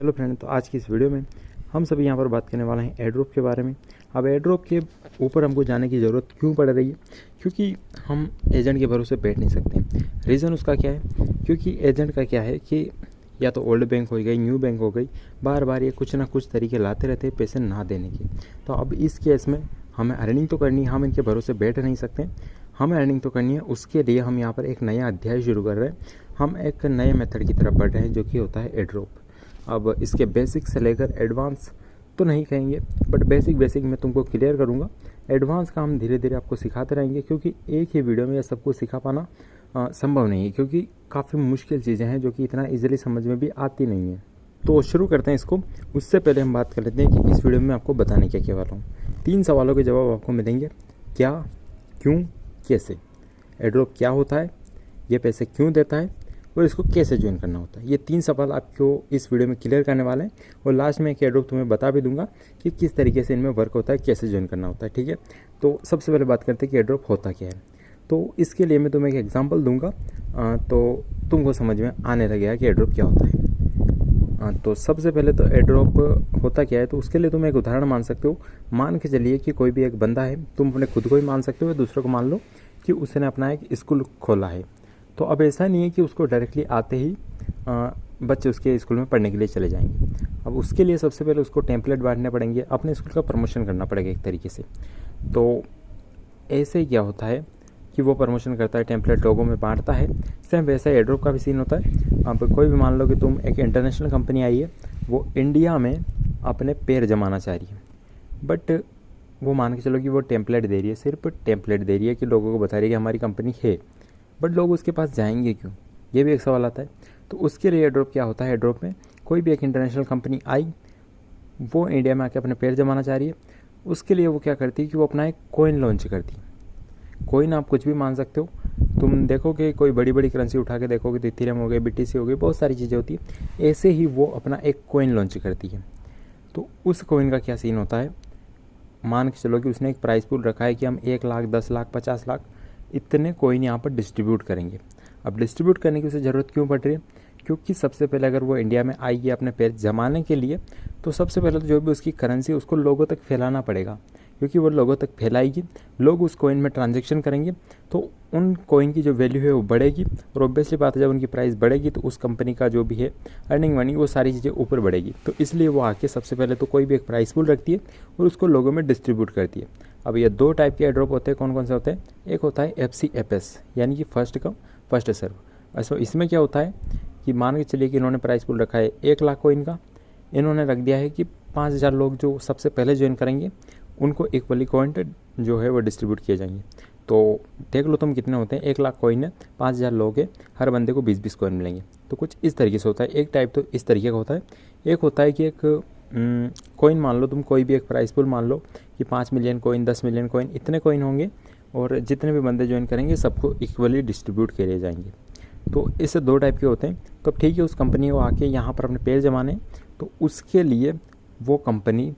Hello friend, तो आज की इस वीडियो में हम सभी यहाँ पर बात करने वाले हैं एयरड्रॉप के बारे में। अब एयरड्रॉप के ऊपर हमको जाने की ज़रूरत क्यों पड़ रही है? क्योंकि हम एजेंट के भरोसे बैठ नहीं सकते। रीज़न उसका क्या है? क्योंकि एजेंट का क्या है कि या तो ओल्ड बैंक हो गई, न्यू बैंक हो गई, बार बार ये कुछ ना कुछ तरीके लाते रहते हैं पैसे ना देने के। तो अब इस केस में हमें अर्निंग तो करनी है, हम इनके भरोसे बैठ नहीं सकते, हमें अर्निंग तो करनी है। उसके लिए हम यहाँ पर एक नया अध्याय शुरू कर रहे हैं। हम एक नए मेथड की तरफ बढ़ रहे हैं जो कि होता है एयरड्रॉप। अब इसके बेसिक से लेकर एडवांस तो नहीं कहेंगे, बट बेसिक मैं तुमको क्लियर करूँगा। एडवांस का हम धीरे धीरे आपको सिखाते रहेंगे, क्योंकि एक ही वीडियो में यह सब कुछ सिखा पाना संभव नहीं है, क्योंकि काफ़ी मुश्किल चीज़ें हैं जो कि इतना इजीली समझ में भी आती नहीं है। तो शुरू करते हैं इसको। उससे पहले हम बात कर लेते हैं कि इस वीडियो में आपको बताने क्या वाला हूँ। 3 सवालों के जवाब आपको मिलेंगे: क्या, क्यों, कैसे। एयरड्रॉप क्या होता है, ये पैसे क्यों देता है, और इसको कैसे ज्वाइन करना होता है। ये 3 सवाल आपको इस वीडियो में क्लियर करने वाले हैं। और लास्ट में एक एयरड्रॉप तुम्हें बता भी दूंगा कि किस तरीके से इनमें वर्क होता है, कैसे ज्वाइन करना होता है। ठीक है, तो सबसे पहले बात करते हैं कि एयरड्रॉप होता क्या है। तो इसके लिए मैं तुम्हें एक एग्जाम्पल दूंगा, तो तुमको समझ में आने लगेगा कि एयरड्रॉप क्या होता है। तो सबसे पहले तो एयरड्रॉप होता क्या है, तो उसके लिए तुम एक उदाहरण मान सकते हो। मान के चलिए कि कोई भी एक बंदा है, तुम अपने खुद को ही मान सकते हो या दूसरों को मान लो कि उसने अपना एक स्कूल खोला है। तो अब ऐसा नहीं है कि उसको डायरेक्टली आते ही बच्चे उसके स्कूल में पढ़ने के लिए चले जाएंगे। अब उसके लिए सबसे पहले उसको टेम्पलेट बांटने पड़ेंगे, अपने स्कूल का प्रमोशन करना पड़ेगा एक तरीके से। तो ऐसे ही क्या होता है कि वो प्रमोशन करता है, टेम्पलेट लोगों में बांटता है। सेम वैसा एयरड्रॉप का भी सीन होता है। अब कोई भी मान लो कि तुम एक इंटरनेशनल कंपनी आई है, वो इंडिया में अपने पैर जमाना चाह रही है, बट वो मान के चलो कि वो टेम्पलेट दे रही है, सिर्फ टेम्पलेट दे रही है कि लोगों को बता रही है कि हमारी कंपनी है, बट लोग उसके पास जाएंगे क्यों? ये भी एक सवाल आता है। तो उसके लिए एयरड्रॉप क्या होता है? एयरड्रॉप में कोई भी एक इंटरनेशनल कंपनी आई, वो इंडिया में आके अपने पैर जमाना चाह रही है। उसके लिए वो क्या करती है कि वो अपना एक कोइन लॉन्च करती है। कोइन आप कुछ भी मान सकते हो। तुम देखोगे कोई बड़ी बड़ी करेंसी उठा के देखोगे तो इथेरियम हो गई, BTC हो गई, बहुत सारी चीज़ें होती है। ऐसे ही वो अपना एक कोइन लॉन्च करती है। तो उस कोइन का क्या सीन होता है? मान के चलो कि उसने एक प्राइस पूल रखा है कि हम 1 लाख, 10 लाख, 50 लाख इतने कोइन यहाँ पर डिस्ट्रीब्यूट करेंगे। अब डिस्ट्रीब्यूट करने की उसे ज़रूरत क्यों पड़ रही है? क्योंकि सबसे पहले अगर वो इंडिया में आएगी अपने पैर जमाने के लिए, तो सबसे पहले तो जो भी उसकी करेंसी उसको लोगों तक फैलाना पड़ेगा। क्योंकि वो लोगों तक फैलाएगी, लोग उस कोइन में ट्रांजेक्शन करेंगे, तो उन कोइन की जो वैल्यू है वो बढ़ेगी। और ऑब्वियसली बात है, जब उनकी प्राइस बढ़ेगी तो उस कंपनी का जो भी है अर्निंग वर्निंग, वो सारी चीज़ें ऊपर बढ़ेगी। तो इसलिए वो आके सबसे पहले तो कोई भी एक प्राइस पूल रखती है और उसको लोगों में डिस्ट्रीब्यूट करती है। अब ये 2 टाइप के एयरड्रॉप होते हैं। कौन कौन से होते हैं? एक होता है FCFS, यानी कि फर्स्ट कम फर्स्ट सर्व। अच्छा, इसमें क्या होता है कि मान के चलिए कि इन्होंने प्राइस पूल रखा है 1 लाख कोइन का, इन्होंने रख दिया है कि 5000 लोग जो सबसे पहले ज्वाइन करेंगे उनको इक्वली कॉइन जो है वो डिस्ट्रीब्यूट किए जाएंगे। तो देख लो तुम कितने होते हैं, 1 लाख कॉइन है, 5000 लोग हैं, हर बंदे को 20-20 कॉइन मिलेंगे। तो कुछ इस तरीके से होता है। एक टाइप तो इस तरीके का होता है। एक होता है कि एक कॉइन मान लो तुम, कोई भी एक प्राइस पूल मान लो कि 5 मिलियन कॉइन, 10 मिलियन कॉइन, इतने कॉइन होंगे और जितने भी बंदे ज्वाइन करेंगे सबको इक्वली डिस्ट्रीब्यूट किए जाएंगे। तो इससे 2 टाइप के होते हैं। तो ठीक है, उस कंपनी को आके यहाँ पर अपने पैर जमाने, तो उसके लिए वो कंपनी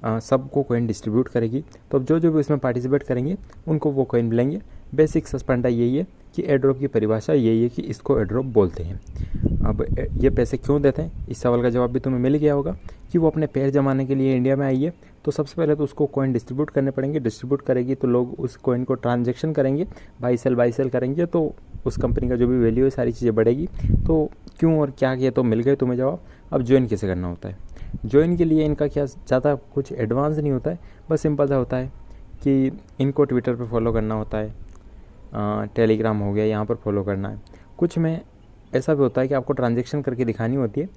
सबको कॉइन डिस्ट्रीब्यूट करेगी। तो अब जो जो भी इसमें पार्टिसिपेट करेंगे उनको वो कॉइन मिलेंगे। बेसिक सस्पेंडा यही है कि एयरड्रॉप की परिभाषा यही है कि इसको एयरड्रॉप बोलते हैं। अब ये पैसे क्यों देते हैं, इस सवाल का जवाब भी तुम्हें मिल गया होगा कि वो अपने पैर जमाने के लिए इंडिया में आई है। तो सबसे पहले तो उसको कॉइन डिस्ट्रीब्यूट करने पड़ेंगे। डिस्ट्रीब्यूट करेगी तो लोग उस कॉइन को ट्रांजेक्शन करेंगे, बाई सेल करेंगे, तो उस कंपनी का जो भी वैल्यू है सारी चीज़ें बढ़ेगी। तो क्यों और क्या किया, तो मिल गए तुम्हें जवाब। अब ज्वाइन कैसे करना होता है? ज्वाइन के लिए इनका क्या ज़्यादा कुछ एडवांस नहीं होता है, बस सिंपल सा होता है कि इनको ट्विटर पे फॉलो करना होता है, टेलीग्राम हो गया, यहाँ पर फॉलो करना है। कुछ में ऐसा भी होता है कि आपको ट्रांजेक्शन करके दिखानी होती है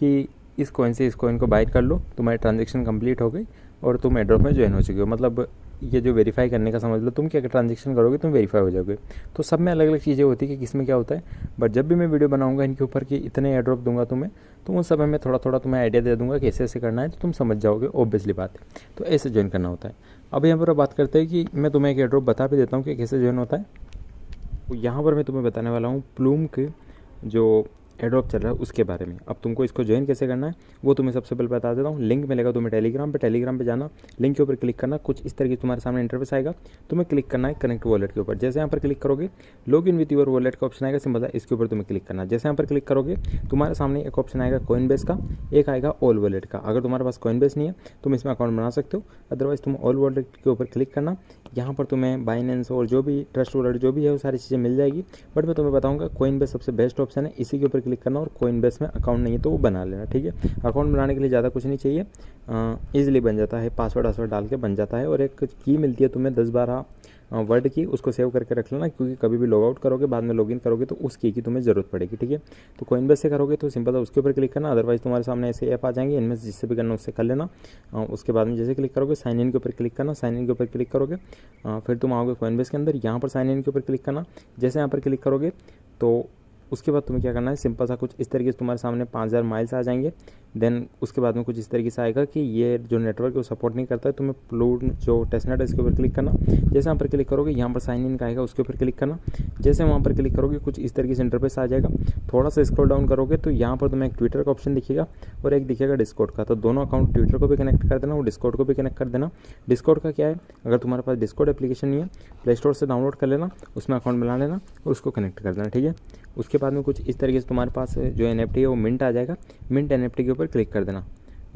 कि इस कॉइन से इस कॉइन को बाय कर लो, तुम्हारी ट्रांजेक्शन कंप्लीट हो गई और तुम एयरड्रॉप में ज्वाइन हो चुके हो। मतलब ये जो वेरीफाई करने का समझ लो, तुम क्या ट्रांजेक्शन करोगे तुम वेरीफाई हो जाओगे। तो सब में अलग अलग चीज़ें होती है कि किस में क्या होता है। बट जब भी मैं वीडियो बनाऊंगा इनके ऊपर कि इतने एयरड्रॉप दूंगा तुम्हें, तो उन सब में थोड़ा थोड़ा तुम्हें आइडिया दे दूंगा कैसे ऐसे करना है, तो तुम समझ जाओगे, ऑब्वियसली बात है। तो ऐसे ज्वाइन करना होता है। अब यहाँ पर बात करते हैं कि मैं तुम्हें एक एयरड्रॉप बता भी देता हूँ कि कैसे ज्वाइन होता है। तो यहाँ पर मैं तुम्हें बताने वाला हूँ प्लूम के जो एड्रॉप चल रहा है उसके बारे में। अब तुमको इसको ज्वाइन कैसे करना है वो तुम्हें सबसे पहले बता देता हूँ। लिंक मिलेगा तुम्हें टेलीग्राम पे जाना, लिंक के ऊपर क्लिक करना, कुछ इस तरह की तुम्हारे सामने इंटरफेस आएगा, तुम्हें क्लिक करना है कनेक्ट वॉलेट के ऊपर। जैसे यहाँ पर क्लिक करोगे log in with your wallet का ऑप्शन आएगा, सिंपल है, इसके ऊपर तुम्हें क्लिक करना है। जैसे यहाँ पर क्लिक करोगे तुम्हारे सामने एक ऑप्शन आएगा कॉइनबेस का, एक आएगा ऑल वॉलेट का। अगर तुम्हारे पास कॉइनबेस नहीं है तुम इसमें अकाउंट बना सकते हो, अदरवाइज तुम ऑल वॉलेट के ऊपर क्लिक करना। यहाँ पर तुम्हें बाइनेंस और जो भी ट्रस्ट वॉलेट जो भी है वो सारी चीज़ें मिल जाएगी, बट मैं तुम्हें बताऊँगा कॉइनबेस सबसे बेस्ट ऑप्शन है, इसी के ऊपर क्लिक करना। और कॉइनबेस में अकाउंट नहीं है तो वो बना लेना, ठीक है। अकाउंट बनाने के लिए ज़्यादा कुछ नहीं चाहिए, ईजिली बन जाता है, पासवर्ड डाल के बन जाता है। और एक की मिलती है तुम्हें 10-12 वर्ड की, उसको सेव करके रख लेना, क्योंकि कभी भी लॉग आउट करोगे बाद में लॉगिन करोगे तो उस की तुम्हें ज़रूरत पड़ेगी, ठीक है। तो कॉइनबेस से करोगे तो सिंपल है उसके ऊपर क्लिक करना, अदरवाइज तुम्हारे सामने ऐसे ऐप आ जाएंगे, इनमें से जिससे भी करना उससे कर लेना। उसके बाद में जैसे क्लिक करोगे साइन इन के ऊपर क्लिक करना, साइन इन के ऊपर क्लिक करोगे फिर तुम आओगे कॉइनबेस के अंदर, यहाँ पर साइन इन के ऊपर क्लिक करना। जैसे यहाँ पर क्लिक करोगे तो उसके बाद तुम्हें क्या करना है, सिंपल सा कुछ इस तरीके से तुम्हारे सामने 5000 माइल्स आ जाएंगे। देन उसके बाद में कुछ इस तरीके से आएगा कि ये जो नेटवर्क है वो सपोर्ट नहीं करता है, तुम्हें प्लूड जो टेस्टनेट है इसके ऊपर क्लिक करना। जैसे यहाँ पर क्लिक करोगे यहाँ पर साइन इन का आएगा, उसके ऊपर क्लिक करना। जैसे वहाँ पर क्लिक करोगे कुछ इस तरीके से इंटरफेस आ जाएगा। थोड़ा सा स्क्रॉल डाउन करोगे तो यहाँ पर तुम्हें एक ट्विटर का ऑप्शन दिखेगा और एक दिखेगा डिस्कॉर्ड का। तो दोनों अकाउंट ट्विटर को भी कनेक्ट कर देना और डिस्कॉर्ड को भी कनेक्ट कर देना। डिस्कॉर्ड का क्या है, अगर तुम्हारे पास डिस्कॉर्ड एप्लीकेशन नहीं है प्ले स्टोर से डाउनलोड कर लेना, उसमें अकाउंट बना लेना और उसको कनेक्ट कर देना, ठीक है। उसके बाद में कुछ इस तरीके से तुम्हारे पास जो NFT है वो मिंट आ जाएगा, मिंट NFT के ऊपर क्लिक कर देना।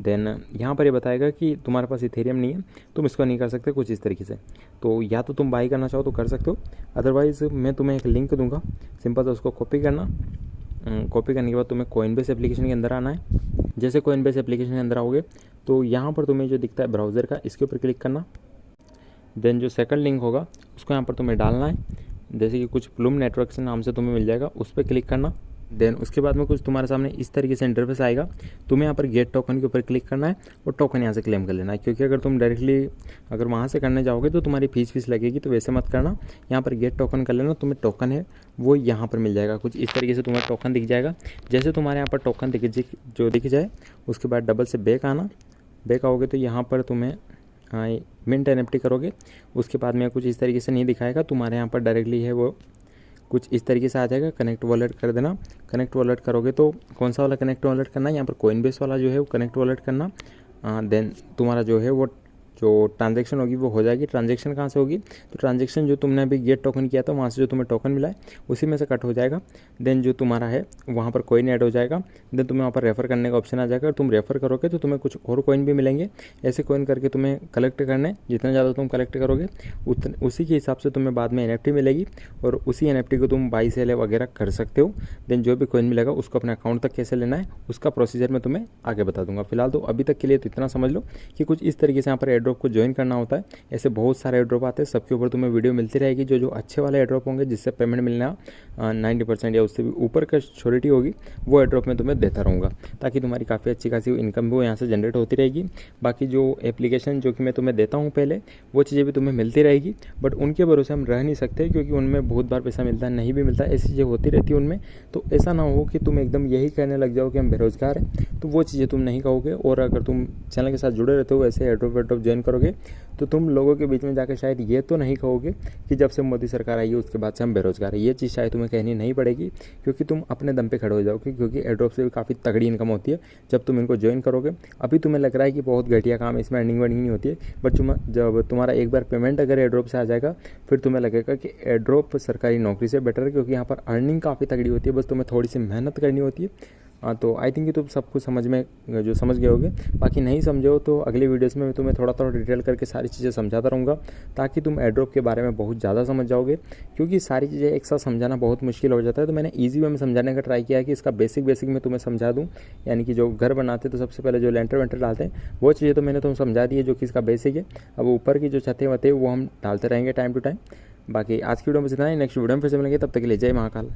देन यहाँ पर ये बताएगा कि तुम्हारे पास इथेरियम नहीं है, तुम इसको नहीं कर सकते कुछ इस तरीके से। तो या तो तुम बाई करना चाहो तो कर सकते हो, अदरवाइज़ मैं तुम्हें एक लिंक दूंगा, सिंपल से उसको कॉपी करना। कॉपी करने के बाद तुम्हें कॉइनबेस एप्लीकेशन के अंदर आना है। जैसे कॉइनबेस एप्लीकेशन के अंदर आओगे तो यहाँ पर तुम्हें जो दिखता है ब्राउज़र का, इसके ऊपर क्लिक करना। देन जो सेकंड लिंक होगा उसको यहाँ पर तुम्हें डालना है, जैसे कि कुछ प्लूम नेटवर्क से नाम से तुम्हें मिल जाएगा, उस पर क्लिक करना। देन उसके बाद में कुछ तुम्हारे सामने इस तरीके से इंटरफेस आएगा, तुम्हें यहाँ पर गेट टोकन के ऊपर क्लिक करना है और टोकन यहाँ से क्लेम कर लेना है। क्योंकि अगर तुम डायरेक्टली अगर वहाँ से करने जाओगे तो तुम्हारी फीस लगेगी, तो वैसे मत करना। यहाँ पर गेट टोकन कर लेना, तुम्हें टोकन है वो यहाँ पर मिल जाएगा, कुछ इस तरीके से तुम्हें टोकन दिख जाएगा। जैसे तुम्हारे यहाँ पर टोकन दिख जाए उसके बाद डबल से बैक आना। बैक आओगे तो यहाँ पर तुम्हें मिंट NFT करोगे, उसके बाद में कुछ इस तरीके से नहीं दिखाएगा, तुम्हारे यहाँ पर डायरेक्टली है वो कुछ इस तरीके से आ जाएगा। कनेक्ट वॉलेट कर देना। कनेक्ट वॉलेट करोगे तो कौन सा वाला कनेक्ट वॉलेट करना है, यहाँ पर कॉइनबेस वाला जो है वो कनेक्ट वॉलेट करना। देन तुम्हारा जो है वो जो ट्रांजैक्शन होगी वो हो जाएगी। ट्रांजैक्शन कहाँ से होगी, तो ट्रांजैक्शन जो तुमने अभी गेट टोकन किया था वहाँ से जो तुम्हें टोकन मिला है उसी में से कट हो जाएगा। देन जो तुम्हारा है वहाँ पर कॉइन ऐड हो जाएगा। देन तुम्हें वहाँ पर रेफ़र करने का ऑप्शन आ जाएगा, और तुम रेफ़र करोगे तो तुम्हें कुछ और कॉइन भी मिलेंगे। ऐसे कॉइन करके तुम्हें कलेक्ट करने, जितना ज़्यादा तुम कलेक्ट करोगे उसी के हिसाब से तुम्हें बाद में NFT मिलेगी, और उसी NFT को तुम बाई सेल वगैरह कर सकते हो। देन जो भी कॉइन मिलेगा उसको अपने अकाउंट तक कैसे लेना है उसका प्रोसीजर मैं तुम्हें आगे बता दूंगा। फिलहाल तो अभी तक के लिए तो इतना समझ लो कि कुछ इस तरीके से यहाँ पर एयरड्रॉप को ज्वाइन करना होता है। ऐसे बहुत सारे एयरड्रॉप आते हैं, सबके ऊपर तुम्हें वीडियो मिलती रहेगी। जो अच्छे वाले एयरड्रॉप होंगे जिससे पेमेंट मिलना 90% या उससे भी ऊपर का श्योरिटी होगी, वो एयरड्रॉप मैं तुम्हें देता रहूँगा, ताकि तुम्हारी काफ़ी अच्छी खासी इनकम भी वो यहाँ से जनरेट होती रहेगी। बाकी जो एप्लीकेशन जो कि मैं तुम्हें देता हूँ पहले, वो चीज़ें भी तुम्हें मिलती रहेगी, बट उनके भरोसे हम रह नहीं सकते, क्योंकि उनमें बहुत बार पैसा मिलता है, नहीं भी मिलता है, ऐसी चीज़ें होती रहती है उनमें। तो ऐसा ना हो कि तुम एकदम यही कहने लग जाओ कि हम बेरोजगार हैं, तो वो चीज़ें तुम नहीं कहोगे। और अगर तुम चैनल के साथ जुड़े रहते हो, ऐसे एयरड्रॉप ज्वाइन करोगे, तो तुम लोगों के बीच में जाकर शायद ये तो नहीं कहोगे कि जब से मोदी सरकार आई है उसके बाद से हम बेरोजगार हैं। ये चीज़ शायद तुम्हें कहनी नहीं पड़ेगी, क्योंकि तुम अपने दम पे खड़े हो जाओगे। क्योंकि एयरड्रॉप से भी काफ़ी तगड़ी इनकम होती है जब तुम इनको ज्वाइन करोगे। अभी तुम्हें लग रहा है कि बहुत घटिया काम है, इसमें अर्निंग वर्निंग नहीं होती है, बट जब तुम्हारा एक बार पेमेंट अगर एयरड्रॉप से आ जाएगा, फिर तुम्हें लगेगा कि एयरड्रॉप सरकारी नौकरी से बेटर है, क्योंकि यहाँ पर अर्निंग काफ़ी तगड़ी होती है, बस तुम्हें थोड़ी सी मेहनत करनी होती है। तो आई थिंक कि तुम सब कुछ समझ गए होगे। बाकी नहीं समझे हो तो अगले वीडियोस में मैं तुम्हें थोड़ा डिटेल करके सारी चीज़ें समझाता रहूँगा, ताकि तुम एयरड्रॉप के बारे में बहुत ज़्यादा समझ जाओगे। क्योंकि सारी चीज़ें एक साथ समझाना बहुत मुश्किल हो जाता है, तो मैंने ईजी वे में समझाने का ट्राई किया है कि इसका बेसिक मैं तुम्हें समझा दूँ। यानी कि जो घर बनाते तो सबसे पहले जो लेंटर वेंटर डालते हैं वो चीज़ें तो मैंने तुम्हें समझा दी है, जो कि इसका बेसिक है। अब ऊपर की जो छतें वतें वो हम डालते रहेंगे टाइम टू टाइम। बाकी आज की वीडियो में इतना ही, नेक्स्ट वीडियो में फिर से मिलेंगे, तब तक के लिए जय महाकाल।